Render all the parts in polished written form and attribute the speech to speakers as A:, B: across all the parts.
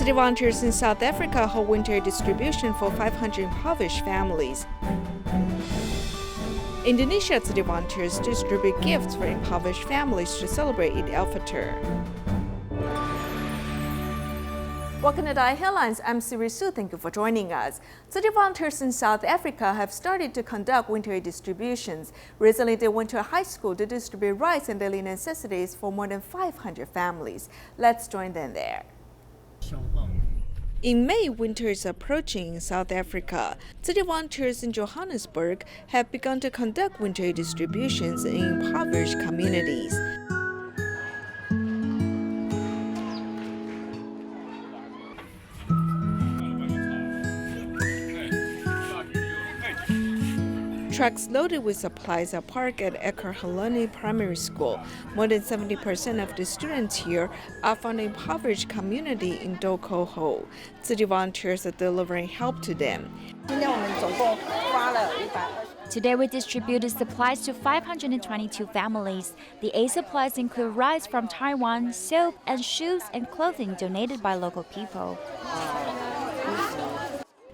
A: City volunteers in South Africa hold winter distribution for 500 impoverished families. Indonesia Tzu volunteers distribute gifts for impoverished families to celebrate al-Fitr. Welcome to DaAi Headlines. I'm Siri Su. Thank you for joining us. City volunteers in South Africa have started to conduct winter distributions. Recently, they went to a high school to distribute rice and daily necessities for more than 500 families. Let's join them there. In May, winter is approaching in South Africa. City volunteers in Johannesburg have begun to conduct winter distributions in impoverished communities. Trucks loaded with supplies are parked at Ecuador Primary School. More than 70% of the students here are from the impoverished community in Dokoho. City volunteers are delivering help to them.
B: Today we distributed supplies to 522 families. The aid supplies include rice from Taiwan, soap and shoes and clothing donated by local people.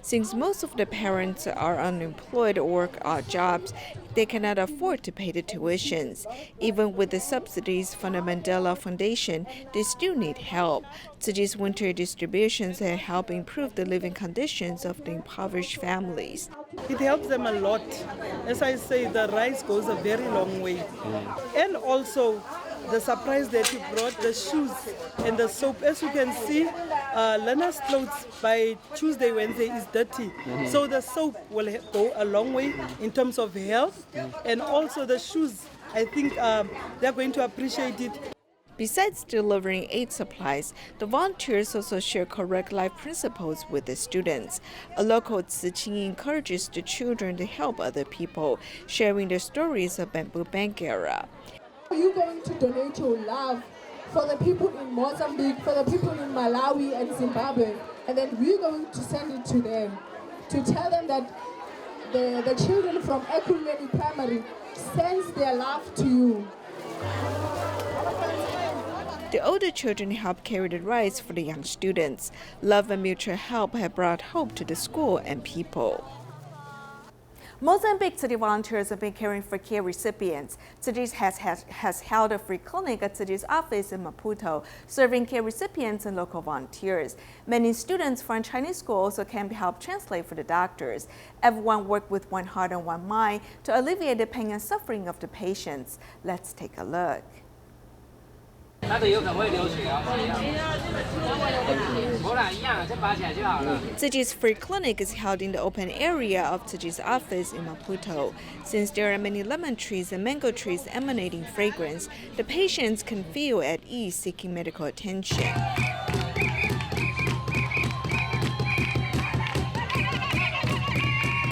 A: Since most of the parents are unemployed or work odd jobs, they cannot afford to pay the tuitions. Even with the subsidies from the Mandela Foundation, they still need help. Tzuchi's winter distributions have helped improve the living conditions of the impoverished families.
C: It helps them a lot. As I say, the rice goes a very long way. And also, the surprise that you brought, the shoes and the soap. As you can see, learners' clothes by Tuesday, Wednesday is dirty. So the soap will go a long way in terms of health. And also the shoes, I think they're going to appreciate it.
A: Besides delivering aid supplies, the volunteers also share correct life principles with the students. A local Tzu Chi encourages the children to help other people, sharing the stories of Bamboo Bank era.
D: You're going to donate your love for the people in Mozambique, for the people in Malawi and Zimbabwe, and then we're going to send it to them to tell them that the children from Ecuador Primary sends their love to you.
A: The older children help carry the rice for the young students. Love and mutual help have brought hope to the school and people. Mozambique Tzu Chi volunteers have been caring for care recipients. Tzu Chi has held a free clinic at Tzu Chi's office in Maputo, serving care recipients and local volunteers. Many students from Chinese schools also came to help translate for the doctors. Everyone worked with one heart and one mind to alleviate the pain and suffering of the patients. Let's take a look. Tzu Chi's free clinic is held in the open area of Tzu Chi's office in Maputo. Since there are many lemon trees and mango trees emanating fragrance, the patients can feel at ease seeking medical attention.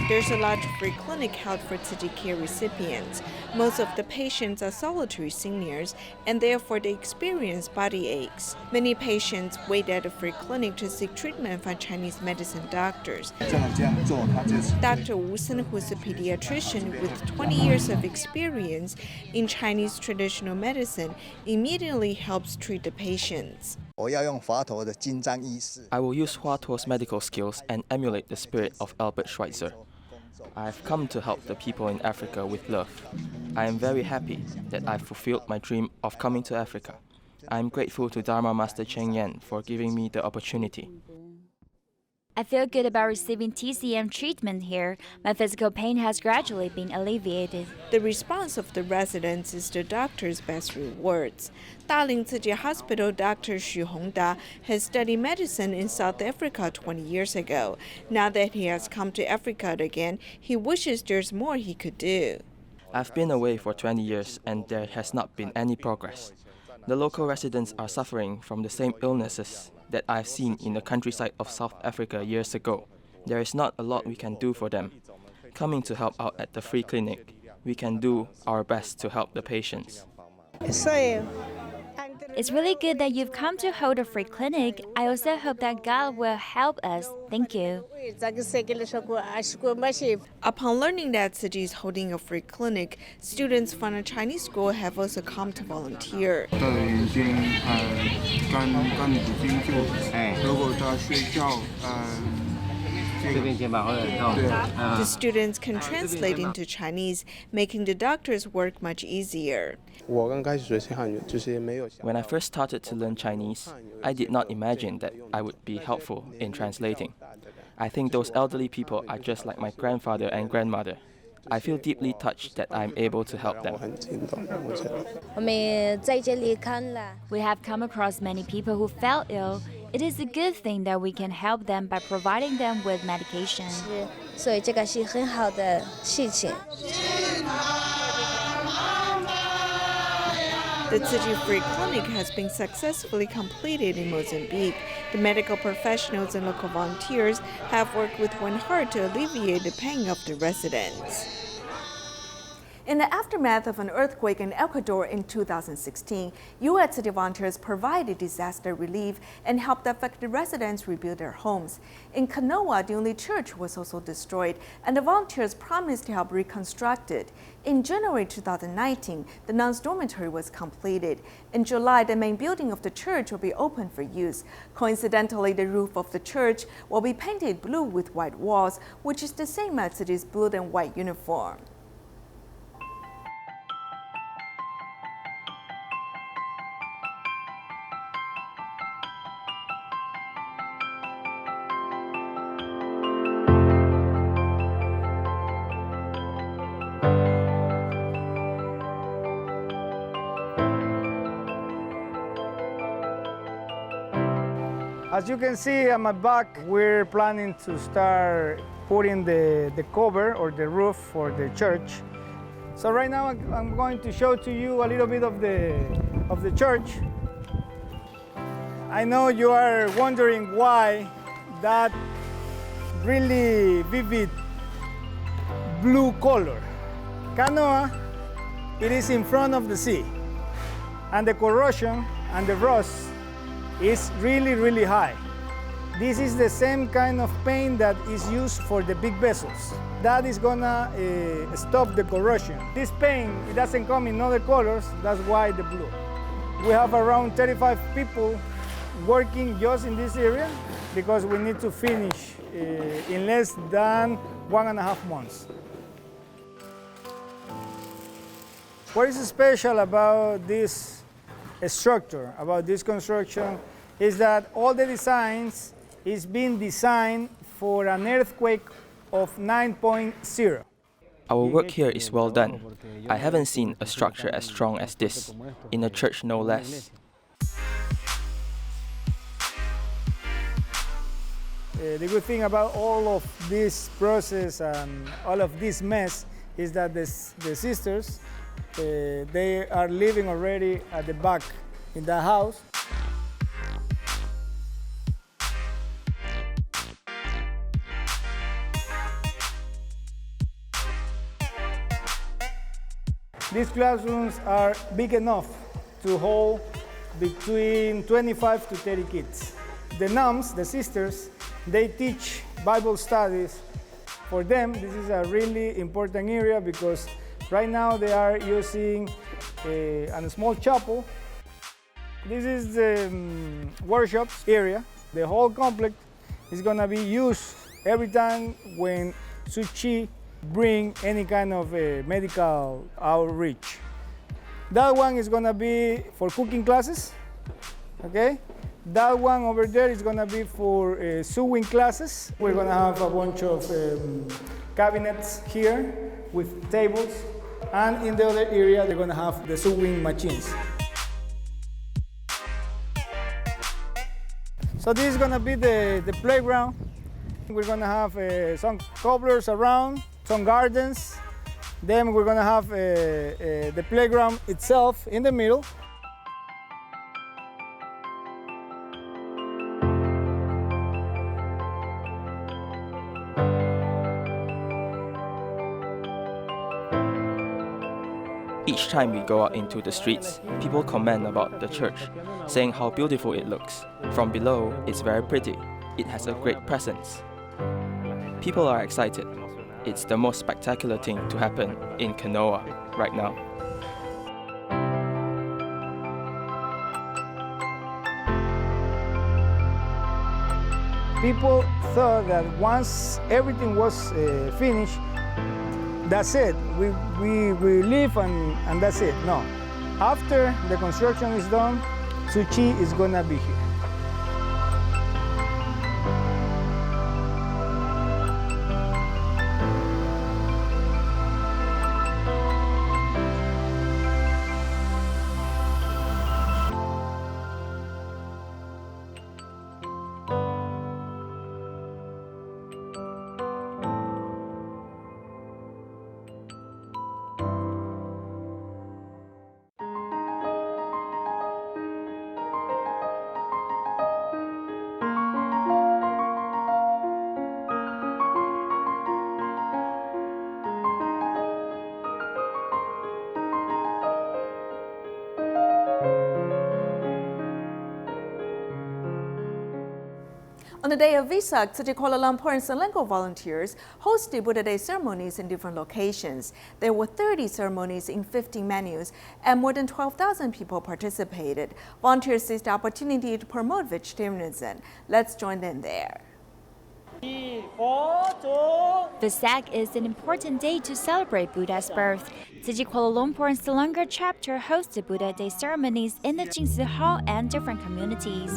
A: There's a large free clinic held for Tzu Chi care recipients. Most of the patients are solitary seniors, and therefore they experience body aches. Many patients wait at the free clinic to seek treatment from Chinese medicine doctors. Dr. Wu Sen, who is a pediatrician with 20 years of experience in Chinese traditional medicine, immediately helps treat the patients.
E: I will use Hua Tuo's medical skills and emulate the spirit of Albert Schweitzer. I have come to help the people in Africa with love. I am very happy that I fulfilled my dream of coming to Africa. I am grateful to Dharma Master Cheng Yan for giving me the opportunity.
B: I feel good about receiving TCM treatment here. My physical pain has gradually been alleviated.
A: The response of the residents is the doctor's best rewards. Daling Tzu Chi Hospital Dr. Xu Hongda has studied medicine in South Africa 20 years ago. Now that he has come to Africa again, he wishes there's more he could do.
E: I've been away for 20 years and there has not been any progress. The local residents are suffering from the same illnesses that I've seen in the countryside of South Africa years ago. There is not a lot we can do for them. Coming to help out at the free clinic, we can do our best to help the patients.
B: It's really good that you've come to hold a free clinic. I also hope that God will help us. Thank you.
A: Upon learning that Tzu Chi is holding a free clinic, students from a Chinese school have also come to volunteer. The students can translate into Chinese, making the doctor's work much easier.
E: When I first started to learn Chinese, I did not imagine that I would be helpful in translating. I think those elderly people are just like my grandfather and grandmother. I feel deeply touched that I'm able to help them.
B: We have come across many people who fell ill. It is a good thing that we can help them by providing them with medication.
A: The Tzu Chi Free Clinic has been successfully completed in Mozambique. The medical professionals and local volunteers have worked with one heart to alleviate the pain of the residents. In the aftermath of an earthquake in Ecuador in 2016, U.S. city volunteers provided disaster relief and helped affected residents rebuild their homes. In Canoa, the only church was also destroyed, and the volunteers promised to help reconstruct it. In January 2019, the nuns' dormitory was completed. In July, the main building of the church will be open for use. Coincidentally, the roof of the church will be painted blue with white walls, which is the same as its blue and white uniform.
F: As you can see on my back, we're planning to start putting the cover or the roof for the church. So right now I'm going to show to you a little bit of the church. I know you are wondering why that really vivid blue color. Canoa, it is in front of the sea, and the corrosion and the rust is really, really high. This is the same kind of paint that is used for the big vessels. That is gonna stop the corrosion. This paint, it doesn't come in other colors, that's why the blue. We have around 35 people working just in this area because we need to finish in less than 1.5 months. What is special about this structure, about this construction, is that all the designs is being designed for an earthquake of 9.0.
E: Our work here is well done. I haven't seen a structure as strong as this, in a church no less.
F: The good thing about all of this process and all of this mess is that the sisters, they are living already at the back in the house. These classrooms are big enough to hold between 25 to 30 kids. The nuns, the sisters, they teach Bible studies. For them, this is a really important area because right now they are using a small chapel. This is the workshop area. The whole complex is going to be used every time when Tzu Chi bring any kind of medical outreach. That one is going to be for cooking classes, okay? That one over there is going to be for sewing classes. We're going to have a bunch of cabinets here with tables, and in the other area they're going to have the sewing machines. So this is going to be the playground. We're going to have some cobblers around, some gardens. Then we're going to have the playground itself in the middle.
E: Each time we go out into the streets, people comment about the church, saying how beautiful it looks. From below, it's very pretty. It has a great presence. People are excited. It's the most spectacular thing to happen in Canoa right now.
F: People thought that once everything was finished, that's it. We leave and that's it. No. After the construction is done, Tzu Chi is gonna be here.
A: On the day of Vesak, Tzu Chi Kuala Lumpur and Selangor volunteers hosted Buddha Day ceremonies in different locations. There were 30 ceremonies in 15 venues, and more than 12,000 people participated. Volunteers seized the opportunity to promote vegetarianism. Let's join them there.
B: Vesak is an important day to celebrate Buddha's birth. Tzu Chi Kuala Lumpur and Selangor chapter hosted Buddha Day ceremonies in the Jingsi Hall and different communities.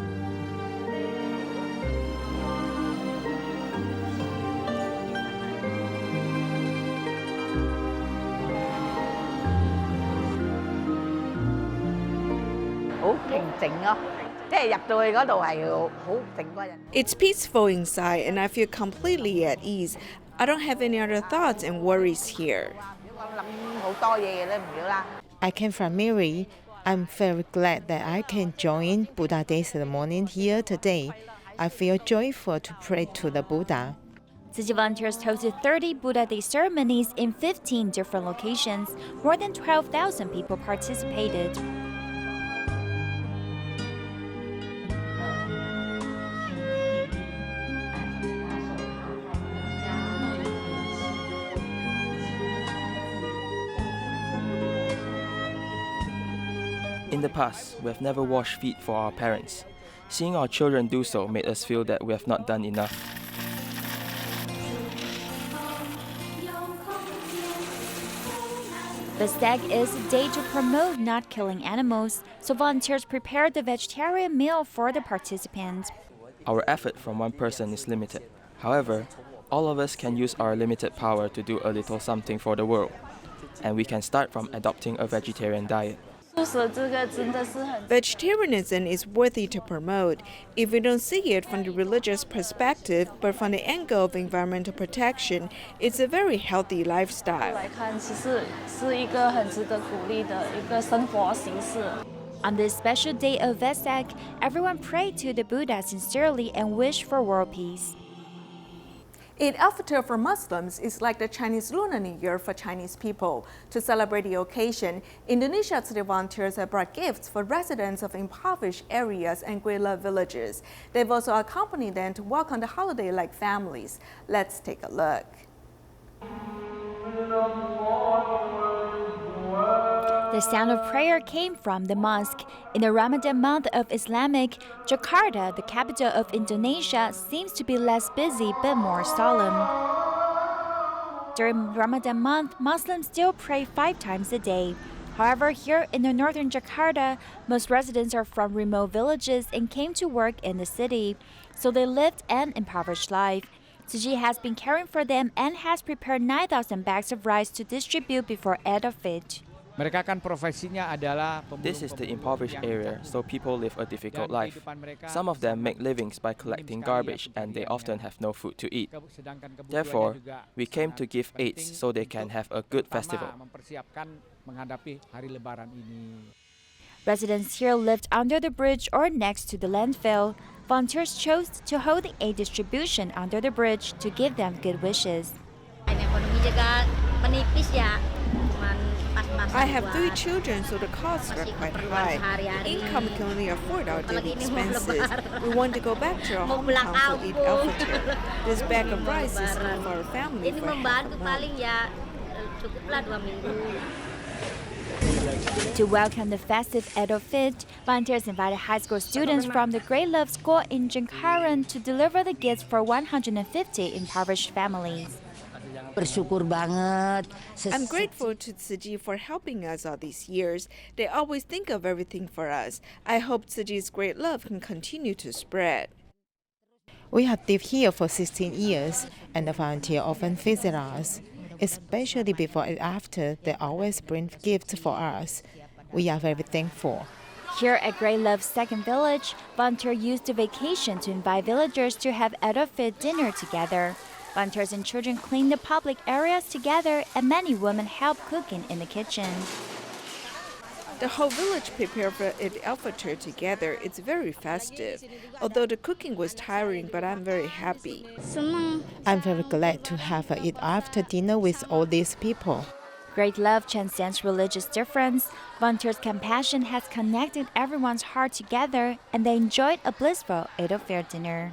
A: It's peaceful inside, and I feel completely at ease. I don't have any other thoughts and worries here.
G: I came from Miri. I'm very glad that I can join Buddha Day ceremony here today. I feel joyful to pray to the Buddha.
B: Tzu Chi volunteers hosted 30 Buddha Day ceremonies in 15 different locations. More than 12,000 people participated.
E: In the past, we have never washed feet for our parents. Seeing our children do so made us feel that we have not done enough.
B: Vesak is a day to promote not killing animals, so volunteers prepared the vegetarian meal for the participants.
E: Our effort from one person is limited. However, all of us can use our limited power to do a little something for the world. And we can start from adopting a vegetarian diet.
A: Vegetarianism is worthy to promote if we don't see it from the religious perspective, but from the angle of environmental protection. It's a very healthy lifestyle.
B: On this special day of Vesak, everyone prayed to the Buddha sincerely and wished for world peace.
A: al-Fitr for Muslims is like the Chinese Lunar New Year for Chinese people. To celebrate the occasion, Indonesia Tzu Chi volunteers have brought gifts for residents of impoverished areas and guerrilla villages. They've also accompanied them to welcome the holiday like families. Let's take a look.
B: The sound of prayer came from the mosque. In the Ramadan month of Islamic, Jakarta, the capital of Indonesia, seems to be less busy but more solemn. During Ramadan month, Muslims still pray 5 times a day. However, here in the northern Jakarta, most residents are from remote villages and came to work in the city, so they lived an impoverished life. Tzu Chi has been caring for them and has prepared 9,000 bags of rice to distribute before al-Fitr.
E: This is the impoverished area, so people live a difficult life. Some of them make livings by collecting garbage, and they often have no food to eat. Therefore, we came to give aids so they can have a good festival.
B: Residents here lived under the bridge or next to the landfill. Volunteers chose to hold the aid distribution under the bridge to give them good wishes.
A: I have 3 children, so the costs are quite high. Income can only afford our daily expenses. We want to go back to our hometown to eat al-Fitr. This bag of rice is enough for our family for half a month.
B: To welcome the festive al-Fitr, volunteers invited high school students from the Great Love School in Jengkaran to deliver the gifts for 150 impoverished families.
A: I'm grateful to Tzu Chi for helping us all these years. They always think of everything for us. I hope Tzu Chi's great love can continue to spread.
G: We have lived here for 16 years, and the volunteers often visit us. Especially before and after, they always bring gifts for us. We are very thankful.
B: Here at Great Love's second village, volunteers used the vacation to invite villagers to have al-Fitr dinner together. Volunteers and children clean the public areas together, and many women help cooking in the kitchen.
A: The whole village prepared for al-Fitr together. It's very festive. Although the cooking was tiring, but I'm very happy.
G: I'm very glad to have it after dinner with all these people.
B: Great love transcends religious difference. Volunteers' compassion has connected everyone's heart together, and they enjoyed a blissful al-Fitr dinner.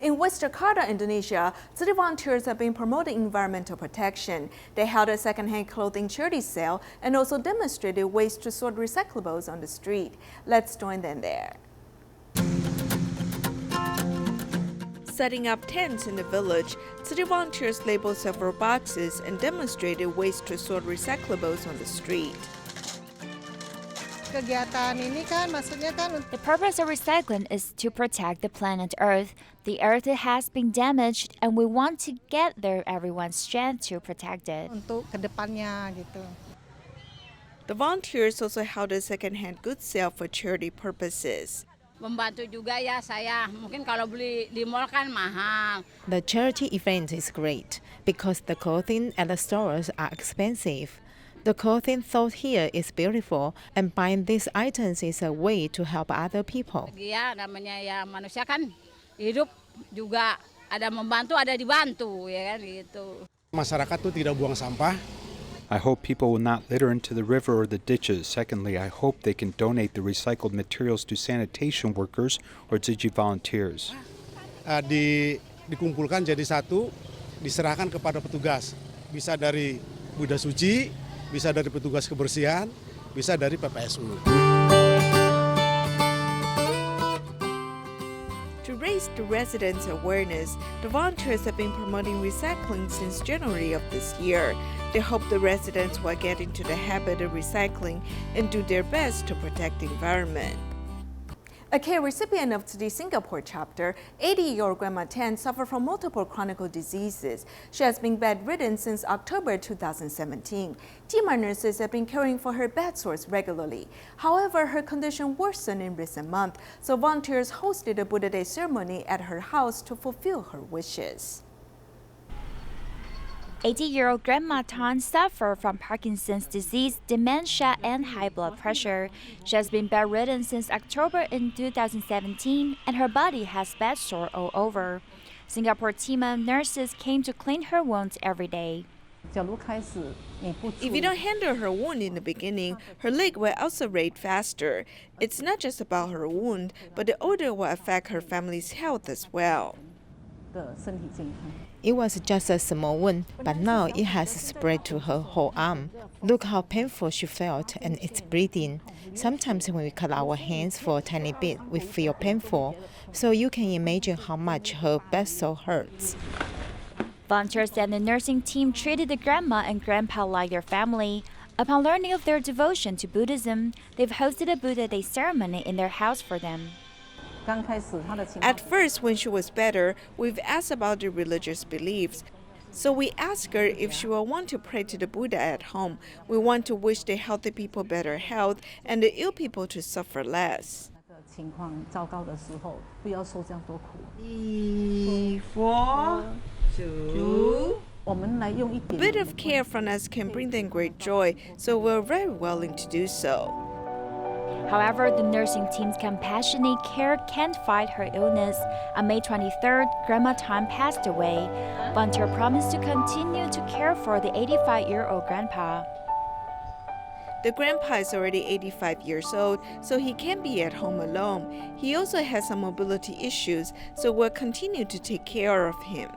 A: In West Jakarta, Indonesia, Tzu Chi volunteers have been promoting environmental protection. They held a second-hand clothing charity sale and also demonstrated ways to sort recyclables on the street. Let's join them there. Setting up tents in the village, Tzu Chi volunteers labeled several boxes and demonstrated ways to sort recyclables on the street.
B: The purpose of recycling is to protect the planet Earth. The Earth has been damaged, and we want to gather everyone's strength to protect it.
A: The volunteers also held a second-hand goods sale for charity purposes.
G: The charity event is great because the clothing at the stores are expensive. The clothing sold here is beautiful, and buying these items is a way to help other people.
H: I hope people will not litter into the river or the ditches. Secondly, I hope they can donate the recycled materials to sanitation workers or Tzu Chi volunteers.
I: Dikumpulkan jadi satu, diserahkan kepada petugas. Bisa dari Buddha Suci, bisa dari petugas kebersihan, bisa dari PPSU.
A: To raise the residents' awareness, the volunteers have been promoting recycling since January of this year. They hope the residents will get into the habit of recycling and do their best to protect the environment. A care recipient of Tzu Chi Singapore chapter, 80-year-old Grandma Tan suffered from multiple chronic diseases. She has been bedridden since October 2017. Team nurses have been caring for her bed sores regularly. However, her condition worsened in recent months, so volunteers hosted a Buddha Day ceremony at her house to fulfill her wishes.
B: 80-year-old Grandma Tan suffers from Parkinson's disease, dementia, and high blood pressure. She has been bedridden since October in 2017, and her body has bed sores all over. Singapore team of nurses came to clean her wounds every day.
A: If you don't handle her wound in the beginning, her leg will ulcerate faster. It's not just about her wound, but the odor will affect her family's health as well.
G: It was just a small wound, but now it has spread to her whole arm. Look how painful she felt, and it's bleeding. Sometimes when we cut our hands for a tiny bit, we feel painful. So you can imagine how much her bed sore hurts.
B: Volunteers and the nursing team treated the grandma and grandpa like their family. Upon learning of their devotion to Buddhism, they've hosted a Buddha Day ceremony in their house for them.
A: At first, when she was better, we've asked about her religious beliefs. So we asked her if she will want to pray to the Buddha at home. We want to wish the healthy people better health and the ill people to suffer less. A bit of care from us can bring them great joy, so we're very willing to do so.
B: However, the nursing team's compassionate care can't fight her illness. On May 23rd, Grandma Tan passed away. Volunteer promised to continue to care for the 85-year-old grandpa.
A: The grandpa is already 85 years old, so he can't be at home alone. He also has some mobility issues, so we'll continue to take care of him.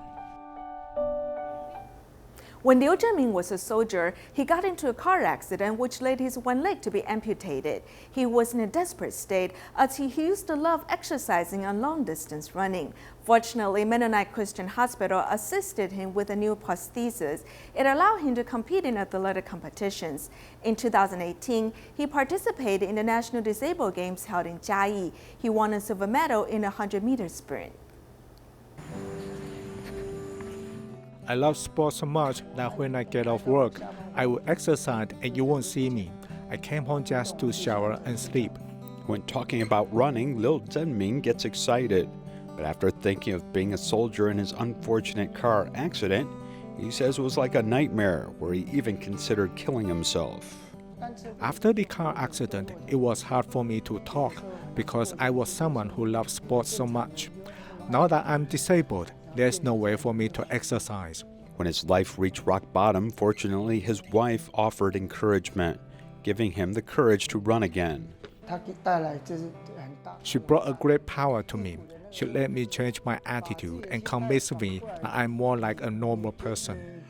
A: When Liu Zhenming was a soldier, he got into a car accident which led his one leg to be amputated. He was in a desperate state as he used to love exercising and long-distance running. Fortunately, Mennonite Christian Hospital assisted him with a new prosthesis. It allowed him to compete in athletic competitions. In 2018, he participated in the National Disabled Games held in Jiayi. He won a silver medal in a 100-meter sprint.
J: I love sports so much that when I get off work, I will exercise and you won't see me. I came home just to shower and sleep.
H: When talking about running, Liu Zhenming gets excited. But after thinking of being a soldier in his unfortunate car accident, he says it was like a nightmare where he even considered killing himself.
J: After the car accident, it was hard for me to talk because I was someone who loved sports so much. Now that I'm disabled, there's no way for me to exercise.
H: When his life reached rock bottom, fortunately, his wife offered encouragement, giving him the courage to run again.
J: She brought a great power to me. She let me change my attitude and convinced me that I'm more like a normal person.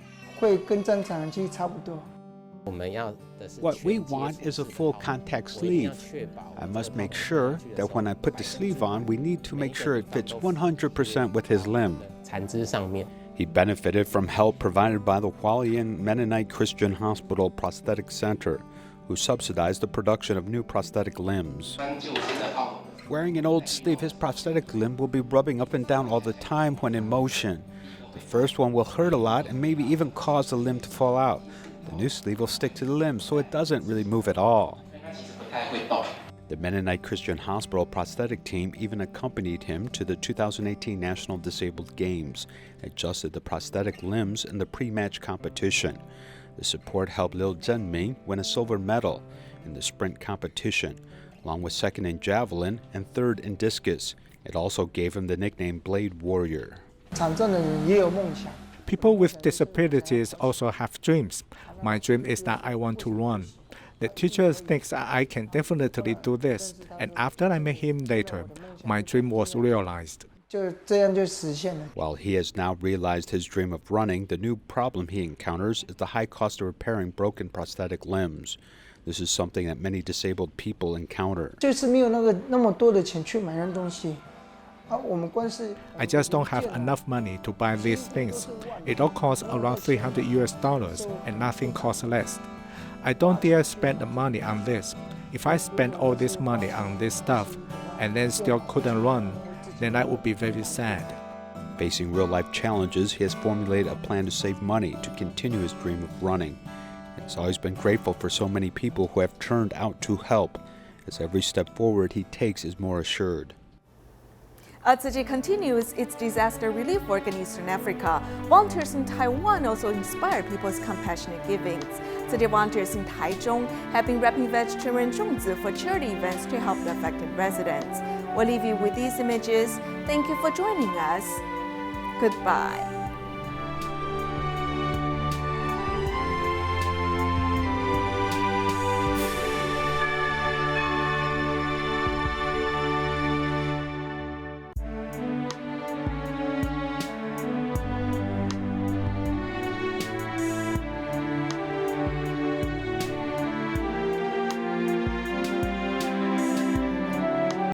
H: What we want is a full contact sleeve. I must make sure that when I put the sleeve on, we need to make sure it fits 100% with his limb. He benefited from help provided by the Hualien Mennonite Christian Hospital Prosthetic Center, who subsidized the production of new prosthetic limbs. Wearing an old sleeve, his prosthetic limb will be rubbing up and down all the time when in motion. The first one will hurt a lot and maybe even cause the limb to fall out. The new sleeve will stick to the limb, so it doesn't really move at all. The Mennonite Christian Hospital prosthetic team even accompanied him to the 2018 National Disabled Games, adjusted the prosthetic limbs in the pre-match competition. The support helped Liu Zhenming win a silver medal in the sprint competition, along with second in javelin and third in discus. It also gave him the nickname Blade Warrior.
J: People with disabilities also have dreams. My dream is that I want to run. The teacher thinks I can definitely do this, and after I met him later, my dream was realized.
H: While he has now realized his dream of running, the new problem he encounters is the high cost of repairing broken prosthetic limbs. This is something that many disabled people encounter.
J: I just don't have enough money to buy these things. It all costs around $300 and nothing costs less. I don't dare spend the money on this. If I spend all this money on this stuff and then still couldn't run, then I would be very sad.
H: Facing real-life challenges, he has formulated a plan to save money to continue his dream of running. He's always been grateful for so many people who have turned out to help, as every step forward he takes is more assured.
A: Tzu Chi continues its disaster relief work in Eastern Africa. Volunteers in Taiwan also inspire people's compassionate givings. Tzu Chi volunteers in Taichung have been wrapping vegetarian zhongzi for charity events to help the affected residents. We'll leave you with these images. Thank you for joining us. Goodbye.